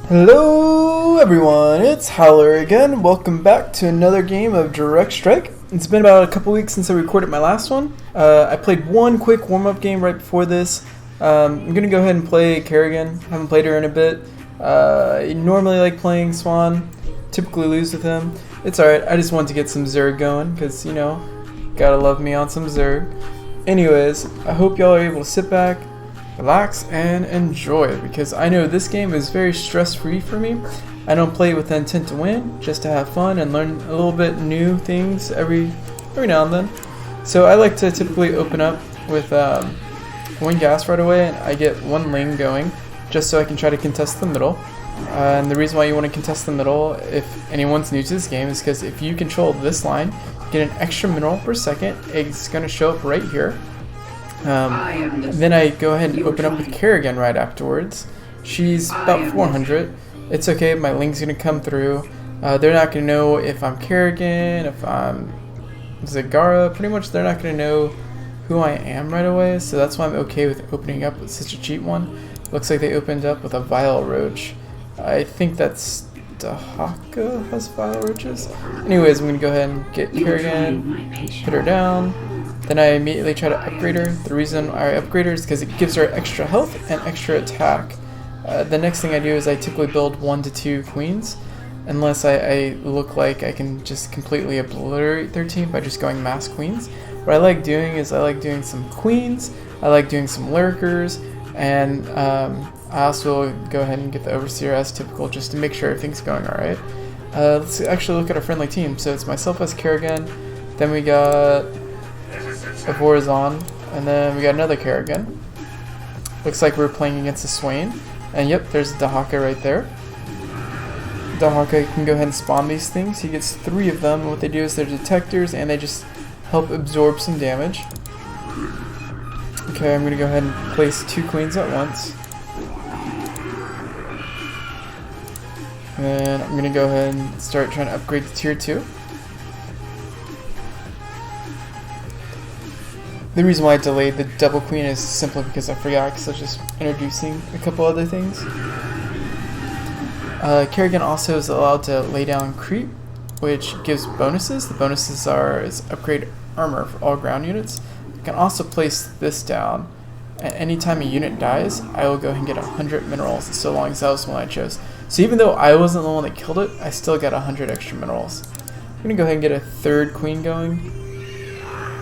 Hello everyone, it's Howler again. Welcome back to another game of Direct Strike. It's been about a couple weeks since I recorded my last one. I played one quick warm-up game right before this. I'm going to go ahead and play Kerrigan. Haven't played her in a bit. I normally like playing Swan. Typically lose with him. It's alright, I just want to get some Zerg going because, you know, gotta love me on some Zerg. Anyways, I hope y'all are able to sit back, relax, and enjoy, because I know this game is very stress-free for me. I don't play it with the intent to win, just to have fun and learn a little bit new things every now and then. So I like to typically open up with one gas right away, and I get one lane going, just so I can try to contest the middle. And the reason why you want to contest the middle, if anyone's new to this game, is because if you control this line, you get an extra mineral per second. It's going to show up right here. Then I go ahead and open up with Kerrigan right afterwards. She's about 400. It's okay, my link's going to come through. They're not going to know if I'm Kerrigan, if I'm Zagara. Pretty much they're not going to know who I am right away, so that's why I'm okay with opening up with such a cheap one. Looks like they opened up with a Vile Roach. I think that's Dahaka has Vile Roaches. Anyways, I'm going to go ahead and get Kerrigan, put her down. Then I immediately try to upgrade her. The reason I upgrade her is because it gives her extra health and extra attack. The next thing I do is I typically build 1 to 2 queens, unless I look like I can just completely obliterate their team by just going mass queens. What I like doing is I like doing some queens, I like doing some lurkers, and I also go ahead and get the overseer as typical just to make sure everything's going alright. Let's actually look at our friendly team. So it's myself as Kerrigan, then we got Vorazon, and then we got another Kerrigan. Looks like we're playing against a Swain. And yep, there's Dahaka right there. Dahaka can go ahead and spawn these things. He gets 3 of them, and what they do is they're detectors, and they just help absorb some damage. Okay, I'm going to go ahead and place 2 queens at once. And I'm going to go ahead and start trying to upgrade to tier 2. The reason why I delayed the double queen is simply because I forgot, because I was just introducing a couple other things. Kerrigan also is allowed to lay down creep, which gives bonuses. The bonuses is upgrade armor for all ground units. I can also place this down, and anytime a unit dies, I will go ahead and get 100 minerals, so long as that was the one I chose. So even though I wasn't the one that killed it, I still got 100 extra minerals. I'm going to go ahead and get a 3rd queen going,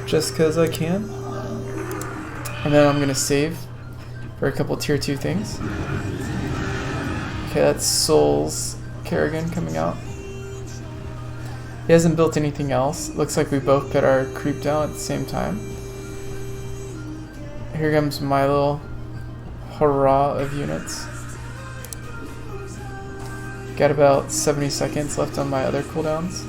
just because I can. And then I'm going to save for a couple tier 2 things. Okay, that's Soul's Kerrigan coming out. He hasn't built anything else. Looks like we both put our creep down at the same time. Here comes my little hurrah of units. Got about 70 seconds left on my other cooldowns.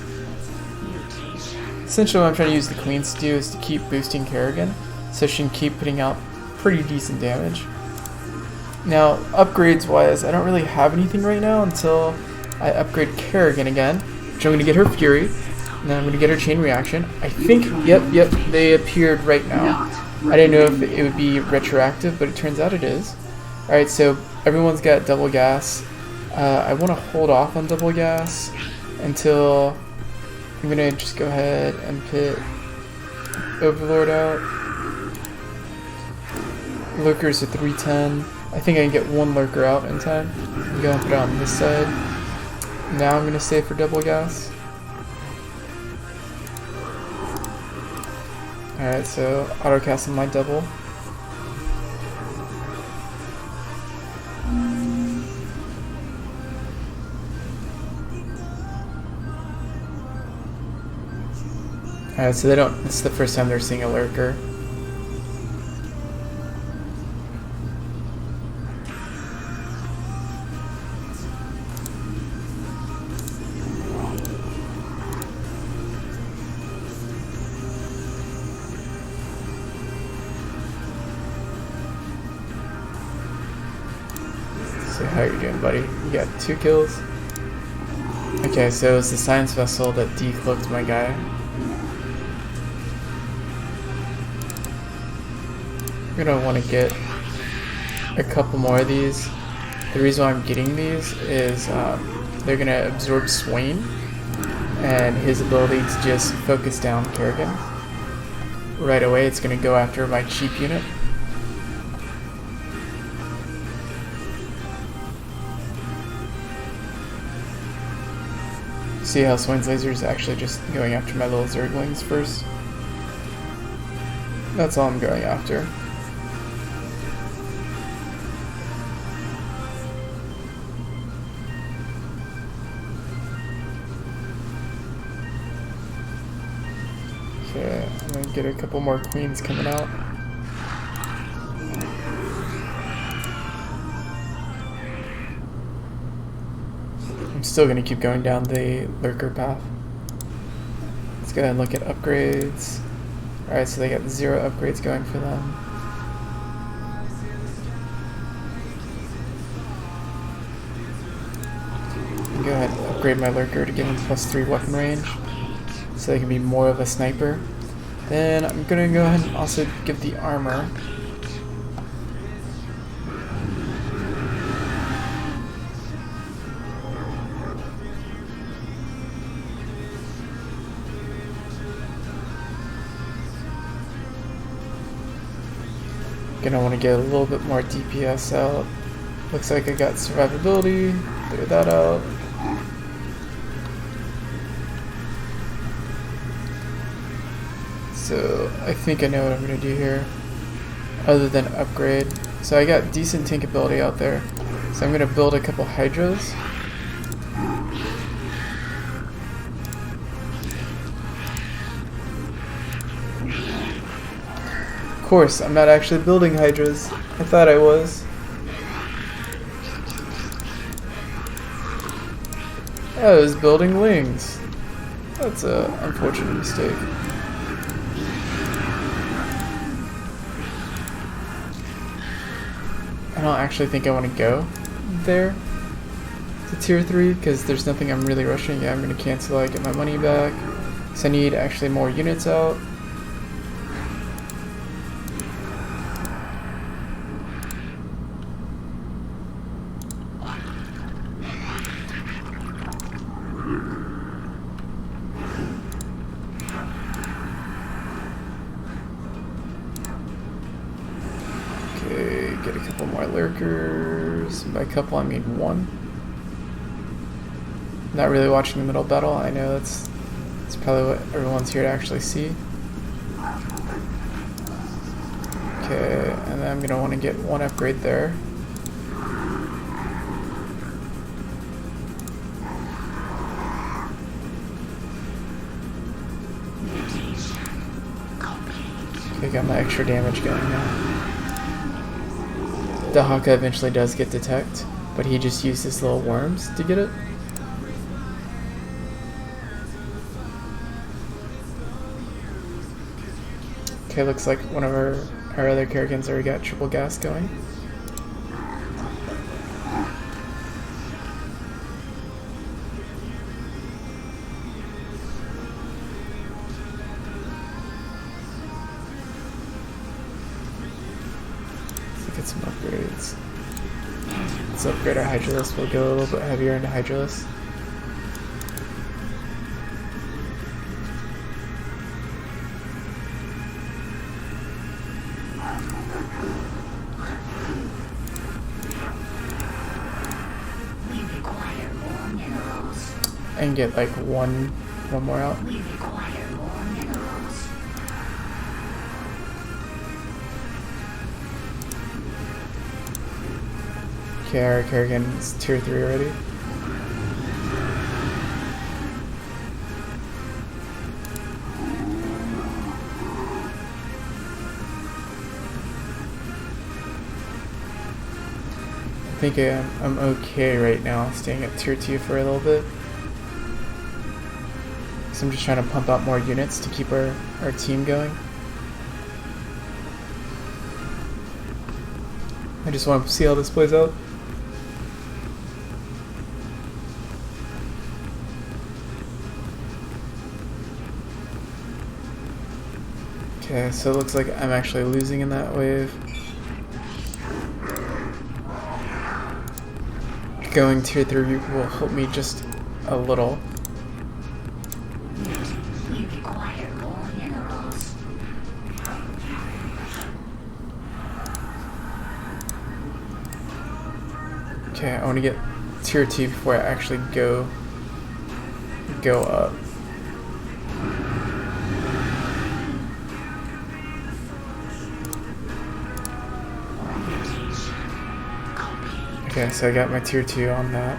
Essentially what I'm trying to use the queens to do is to keep boosting Kerrigan, so she can keep putting out pretty decent damage. Now, upgrades wise, I don't really have anything right now until I upgrade Kerrigan again, which I'm going to get her Fury, and then I'm going to get her Chain Reaction. I think, yep, they appeared right now. I didn't know if it would be retroactive, but it turns out it is. Alright, so everyone's got double gas. I want to hold off on double gas until I'm going to just go ahead and put Overlord out. Lurkers at 310. I think I can get 1 lurker out in time. I'm going to put it on this side. Now I'm going to save for double gas. Alright, so auto-casting my double. Alright, so this is the first time they're seeing a lurker. So how you doing, buddy? You got 2 kills? Okay, so it's the science vessel that decloaked my guy. I'm gonna want to get a couple more of these. The reason why I'm getting these is they're going to absorb Swain and his ability to just focus down Kerrigan. Right away it's going to go after my cheap unit. See how Swain's laser is actually just going after my little Zerglings first? That's all I'm going after. Okay, I'm gonna get a couple more queens coming out. I'm still gonna keep going down the lurker path. Let's go ahead and look at upgrades. Alright, so they got 0 upgrades going for them. Go ahead and upgrade my lurker to give him +3 weapon range, so they can be more of a sniper. Then I'm gonna go ahead and also give the armor. Gonna want to get a little bit more DPS out. Looks like I got survivability. Clear that out. So I think I know what I'm gonna do here, other than upgrade. So I got decent tank ability out there, so I'm gonna build a couple hydras. Of course, I'm not actually building hydras. I thought I was. I was building wings. That's an unfortunate mistake. I don't actually think I want to go there to tier 3 because there's nothing I'm really rushing. Yeah, I'm going to cancel it, get my money back. So I need actually more units out. Get a couple more lurkers. By couple, I mean 1. Not really watching the middle battle. I know that's probably what everyone's here to actually see. Okay, and then I'm gonna want to get 1 upgrade there. Okay, got my extra damage going now. The Haka eventually does get detect, but he just used his little worms to get it. Okay, looks like one of our other Kerrigans already got triple gas going. Get some upgrades. Let's upgrade our Hydralisk. We'll go a little bit heavier into Hydralisk. And get like one more out. Okay, our Kerrigan is tier 3 already. I think I'm okay right now, staying at tier 2 for a little bit. So I'm just trying to pump out more units to keep our team going. I just want to see how this plays out. Okay, so it looks like I'm actually losing in that wave. going tier 3 will help me just a little. Okay, I want to get tier 2 before I actually go up. Okay, so I got my tier 2 on that.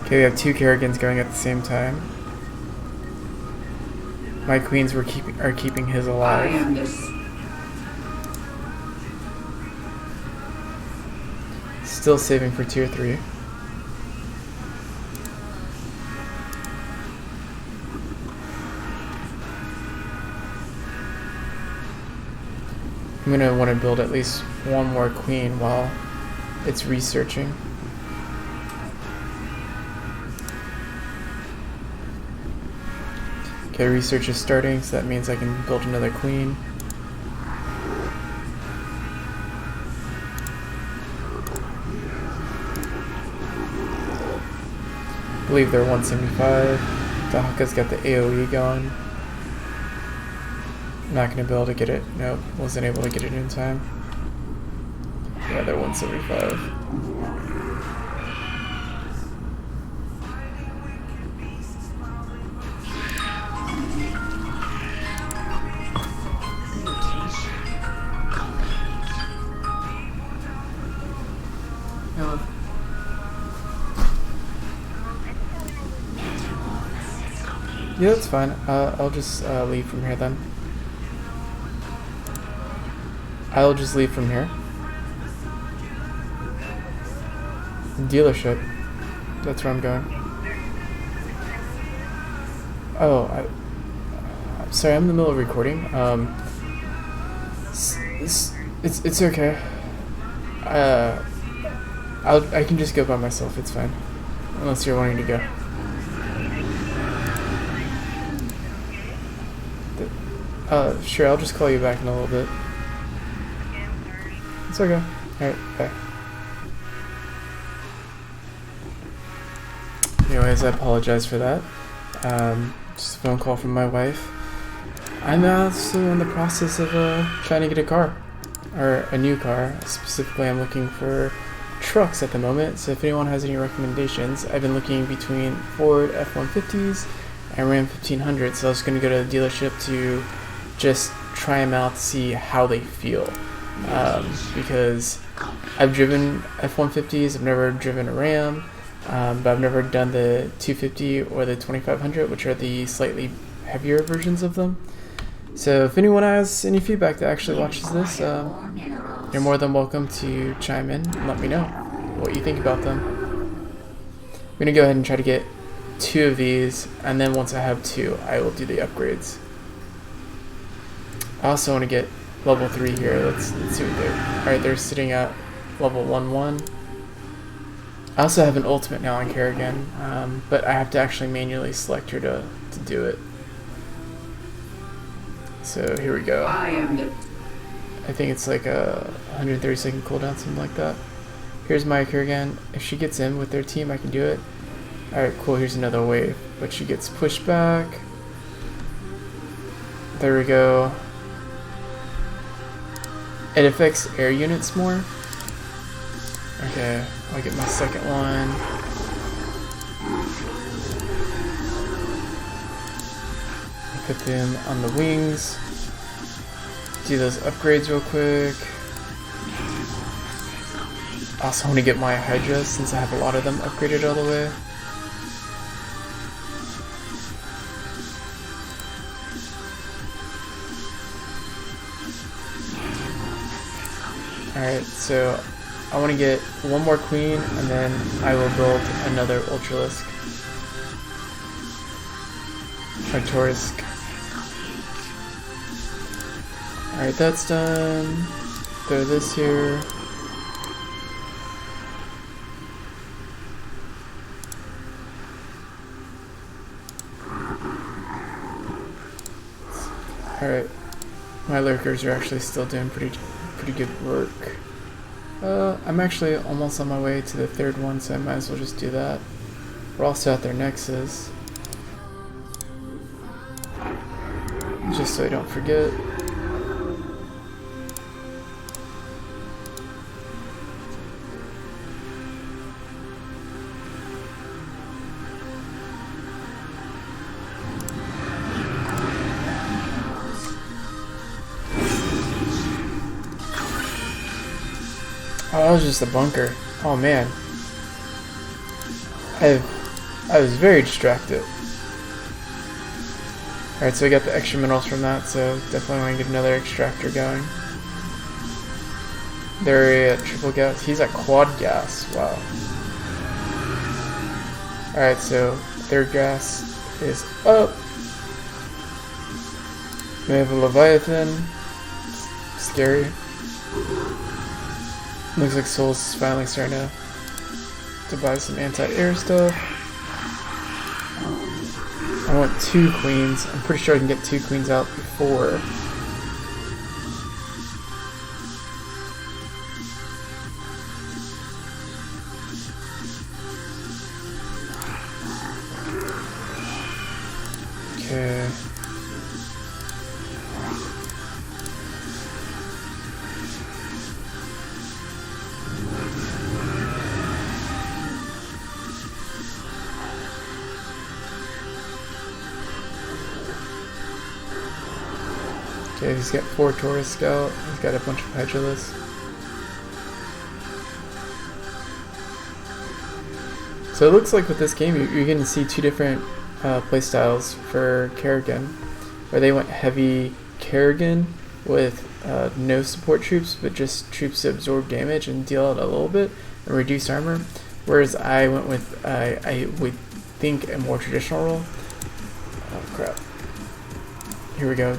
Okay, we have 2 Kerrigans going at the same time. My queens are keeping his alive. Still saving for tier 3. I'm gonna want to build at least one more queen while it's researching. Okay, research is starting, so that means I can build another queen. I believe they're 175. Dahaka's got the AoE going. Not gonna be able to get it. Nope, wasn't able to get it in time. Yeah, they're 175. Yeah, that's fine. I'll just leave from here then. I'll just leave from here. Dealership. That's where I'm going. Oh, I'm sorry, I'm in the middle of recording. It's okay. I can just go by myself. It's fine, unless you're wanting to go. Sure. I'll just call you back in a little bit. It's okay. Alright, bye. Anyways, I apologize for that. Just a phone call from my wife. I'm also in the process of trying to get a car. Or a new car. Specifically, I'm looking for trucks at the moment, so if anyone has any recommendations, I've been looking between Ford F-150s and Ram 1500s, so I was going to go to the dealership to just try them out to see how they feel. Because I've driven F-150s, I've never driven a Ram, but I've never done the 250 or the 2500, which are the slightly heavier versions of them. So if anyone has any feedback that actually watches this, you're more than welcome to chime in and let me know what you think about them. I'm going to go ahead and try to get 2 of these, and then once I have 2, I will do the upgrades. I also want to get level 3 here. Let's see what they're... Alright, they're sitting at level 1-1. I also have an ultimate now on Kerrigan, but I have to actually manually select her to do it. So here we go. I think it's like a 130-second cooldown, something like that. Here's my Kerrigan. If she gets in with their team, I can do it. Alright, cool. Here's another wave, but she gets pushed back. There we go. It affects air units more. Okay, I'll get my second one. Put them on the wings. Do those upgrades real quick. Also want to get my Hydra since I have a lot of them upgraded all the way. Alright, so I want to get one more queen and then I will build another Ultralisk. Or Taurisk. Alright, that's done. Throw this here. Alright, my lurkers are actually still doing pretty good work. I'm actually almost on my way to the third one, so I might as well just do that. We're also at their nexus. Just so I don't forget. Oh, that was just a bunker. Oh man. I was very distracted. Alright, so we got the extra minerals from that, so definitely want to get another extractor going. They're at triple gas. He's at quad gas. Wow. Alright, so third gas is up. We have a Leviathan. Scary. Looks like Soul's is finally starting to buy some anti-air stuff. I want 2 queens. I'm pretty sure I can get 2 queens out before. Okay. Okay, he's got 4 Taurus Scout. He's got a bunch of Hydralis. So it looks like with this game, you're going to see 2 different playstyles for Kerrigan, where they went heavy Kerrigan with no support troops, but just troops to absorb damage and deal out a little bit and reduce armor. Whereas I went with, I would think, a more traditional role. Oh crap. Here we go.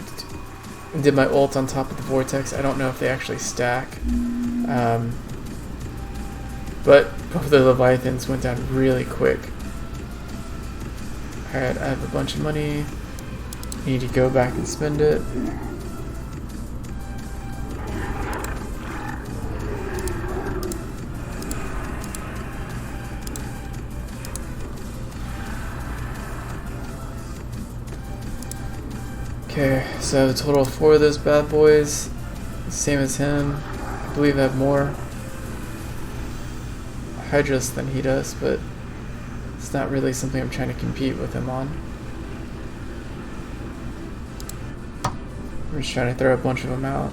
Did my ult on top of the vortex. I don't know if they actually stack. But both of the Leviathans went down really quick. Alright, I have a bunch of money. Need to go back and spend it. Okay, so I have a total of 4 of those bad boys. Same as him. I believe I have more Hydras than he does, but it's not really something I'm trying to compete with him on. I'm just trying to throw a bunch of them out.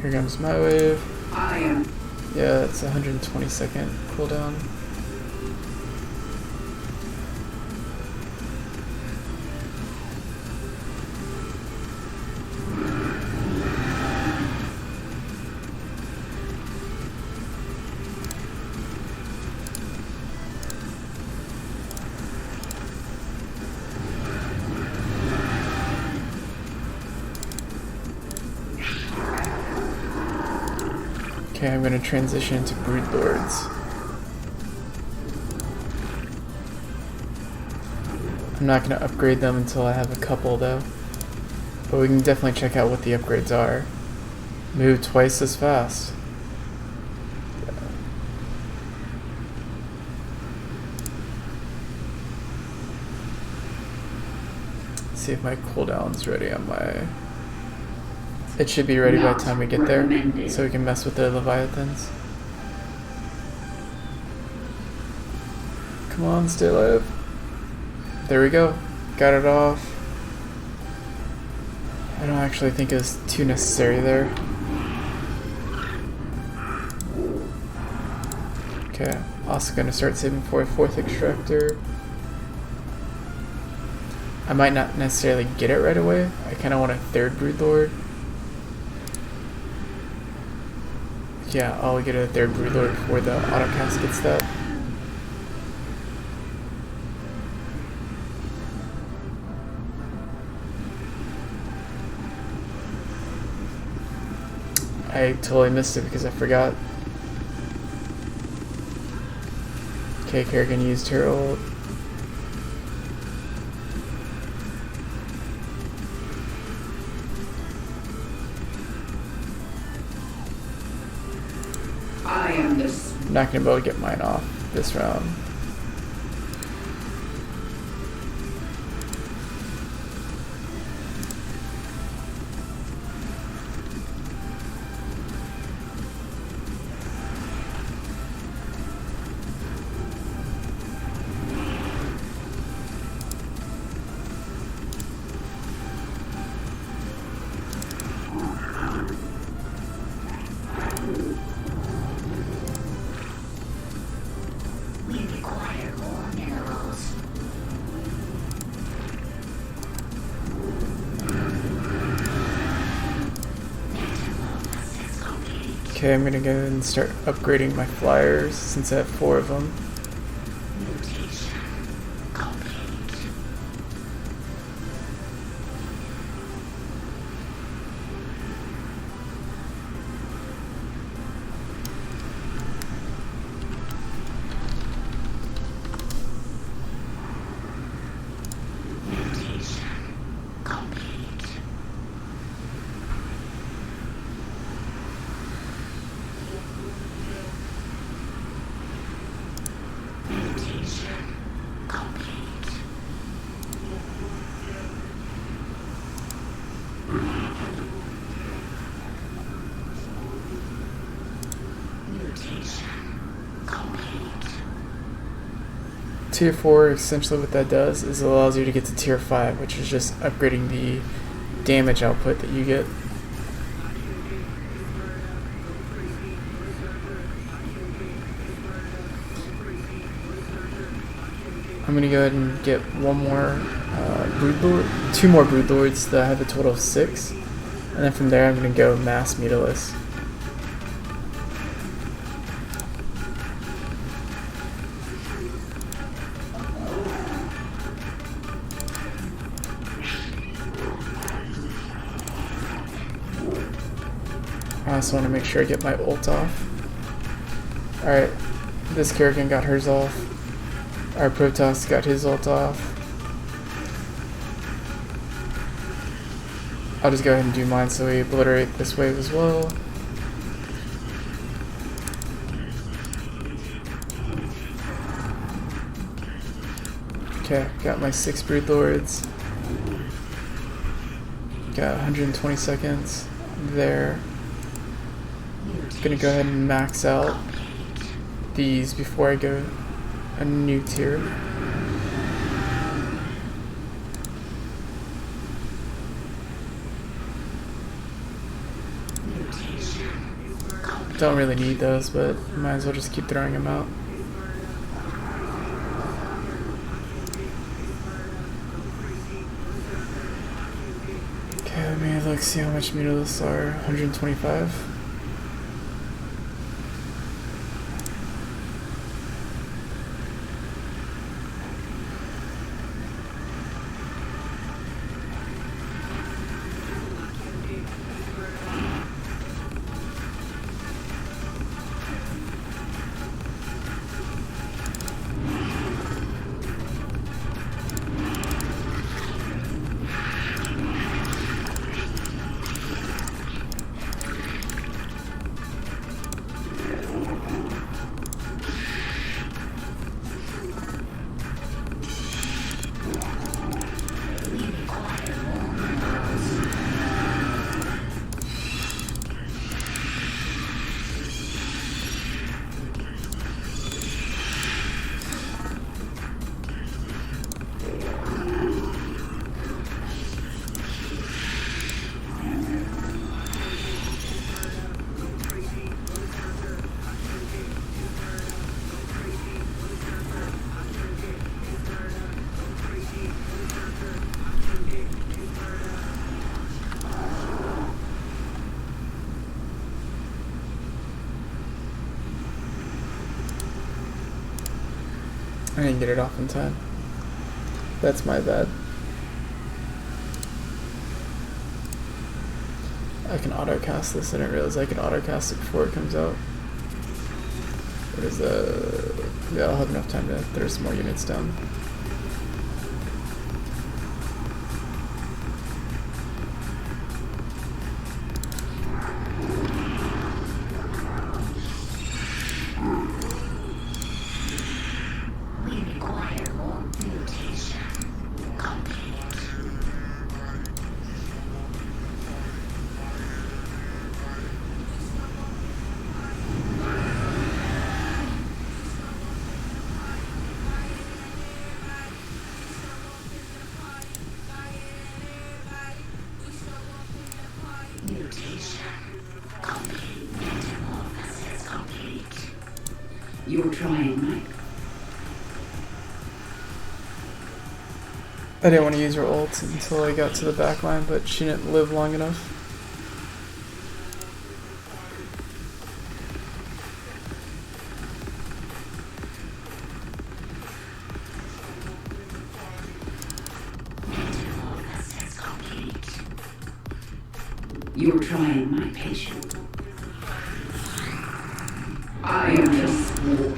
Here comes my wave. Yeah, it's a 120-second cooldown. Okay, I'm going to transition to Broodlords. I'm not going to upgrade them until I have a couple though. But we can definitely check out what the upgrades are. Move twice as fast. Let's see if my cooldown's ready on my... It should be ready by the time we get there, so we can mess with the Leviathans. Come on, stay alive. There we go. Got it off. I don't actually think it was too necessary there. Okay, also going to start saving for a 4th extractor. I might not necessarily get it right away. I kind of want a 3rd Broodlord. Yeah, I'll get a 3rd Broodlord before the autocast gets that. I totally missed it because I forgot. Okay, Kerrigan used her ult. I'm not gonna be able to get mine off this round. Okay, I'm gonna go ahead and start upgrading my flyers since I have 4 of them. Tier 4, essentially what that does is it allows you to get to Tier 5, which is just upgrading the damage output that you get. I'm going to go ahead and get one more Broodlord, 2 more Broodlords that have a total of 6, and then from there I'm going to go Mass Mutalisk. I also want to make sure I get my ult off. Alright, this Kerrigan got hers off. Our Protoss got his ult off. I'll just go ahead and do mine so we obliterate this wave as well. Okay, got my 6 Broodlords. Got 120 seconds there. Gonna go ahead and max out these before I go a new tier. Don't really need those, but might as well just keep throwing them out. Okay, let me look, see how much Mutalisks are. 125. I didn't get it off in time. That's my bad. I can auto cast this. I didn't realize I could auto cast it before it comes out. What is yeah, I'll have enough time to throw some more units down. You're trying, Mike. I didn't want to use her ult until I got to the back line, but she didn't live long enough. You're trying my patience. I am just war.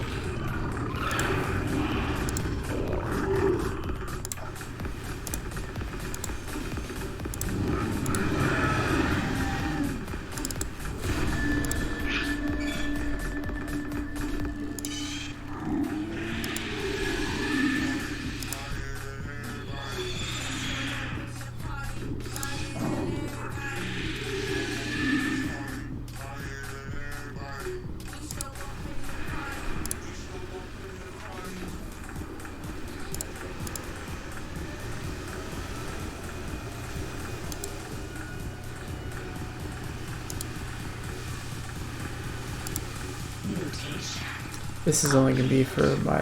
This is only going to be for my,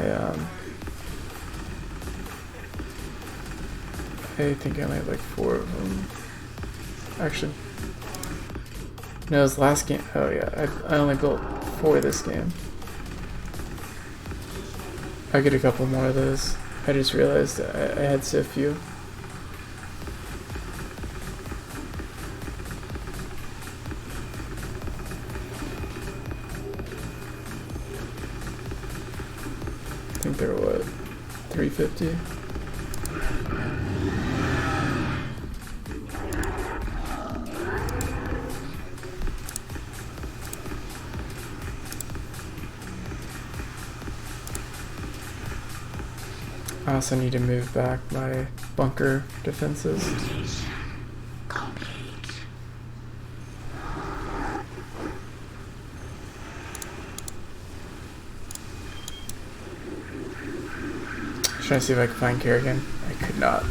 I think I only have like 4 of them. Actually, no, this last game, oh yeah, I only built 4 this game. I get a couple more of those. I just realized I had so few. I think they're what, 350? I also need to move back my bunker defenses. Trying to see if I can find Kerrigan. I could not.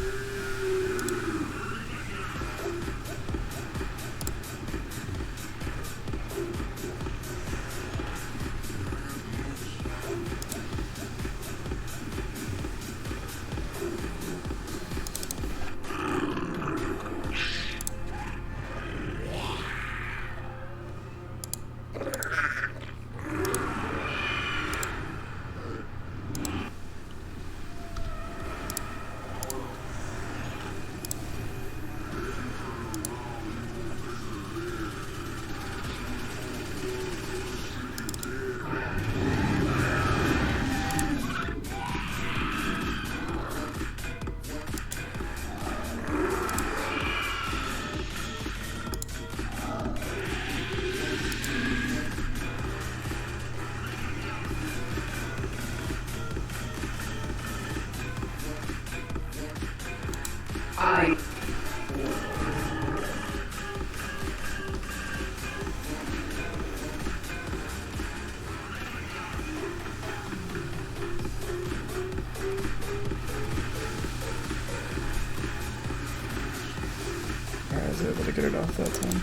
I was able to get it off that time.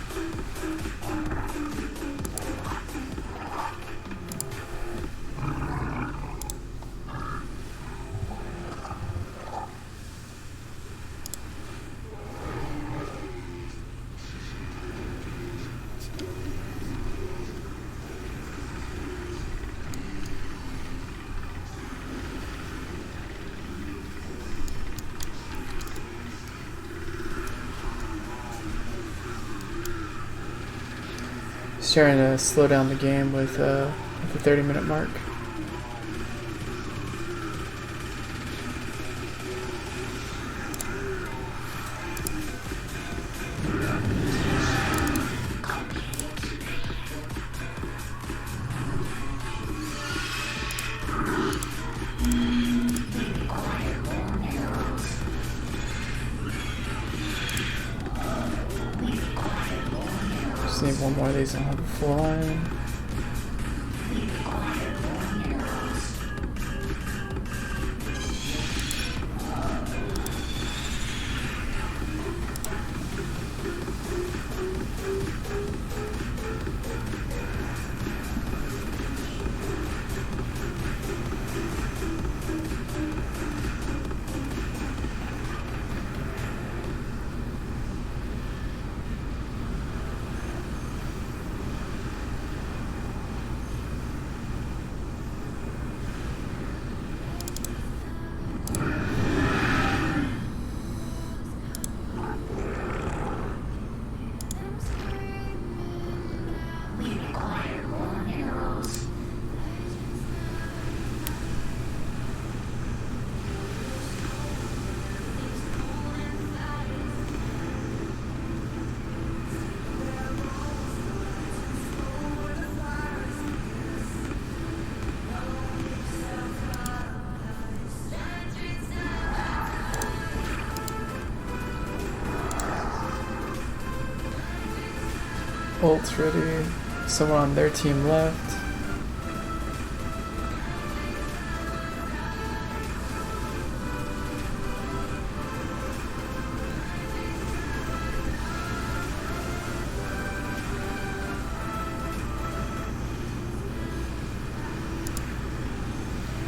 Starting to slow down the game with the 30-minute mark. one more of these and I'll have a full line. Ult's ready. Someone on their team left.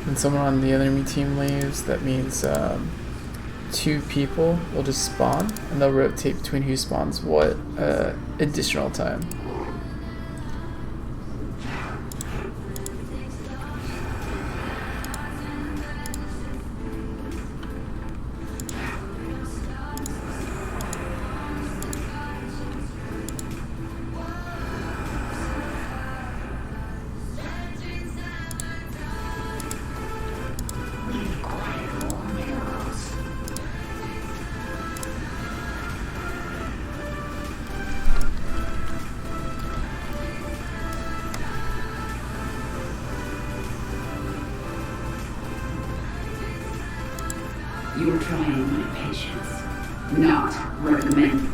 When someone on the enemy team leaves, that means 2 people will just spawn, and they'll rotate between who spawns what additional time. You're trying my patience. Not recommend.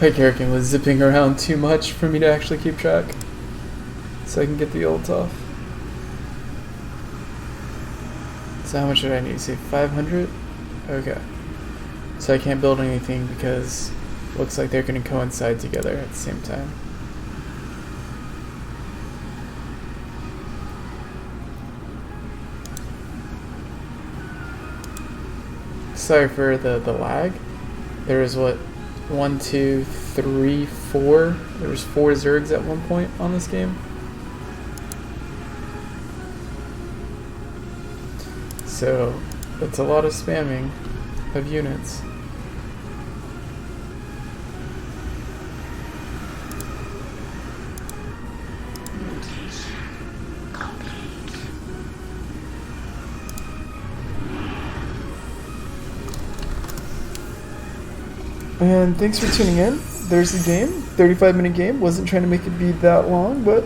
My Kerrigan was zipping around too much for me to actually keep track, so I can get the ult off. So how much did I need? Say 500? Okay. So I can't build anything because it looks like they're going to coincide together at the same time. Sorry for the lag. There was what? 1, 2, 3, 4. There was 4 Zergs at one point on this game. So that's a lot of spamming of units. And thanks for tuning in. There's the game. 35-minute game. Wasn't trying to make it be that long, but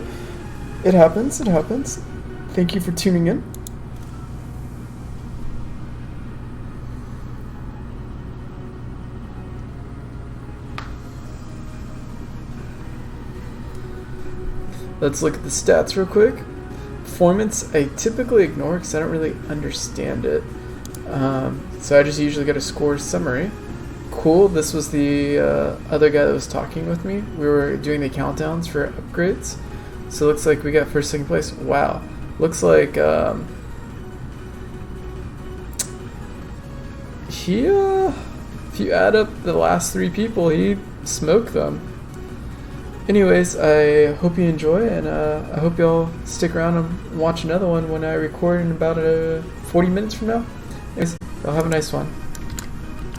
it happens. It happens. Thank you for tuning in. Let's look at the stats real quick. Performance, I typically ignore because I don't really understand it. So I just usually get a score summary. Cool, this was the other guy that was talking with me. We were doing the countdowns for upgrades. So it looks like we got first, second place. Wow. Looks like he, if you add up the last 3 people, he smoked them. Anyways, I hope you enjoy, and I hope y'all stick around and watch another one when I record in about 40 minutes from now. Anyways, y'all have a nice one.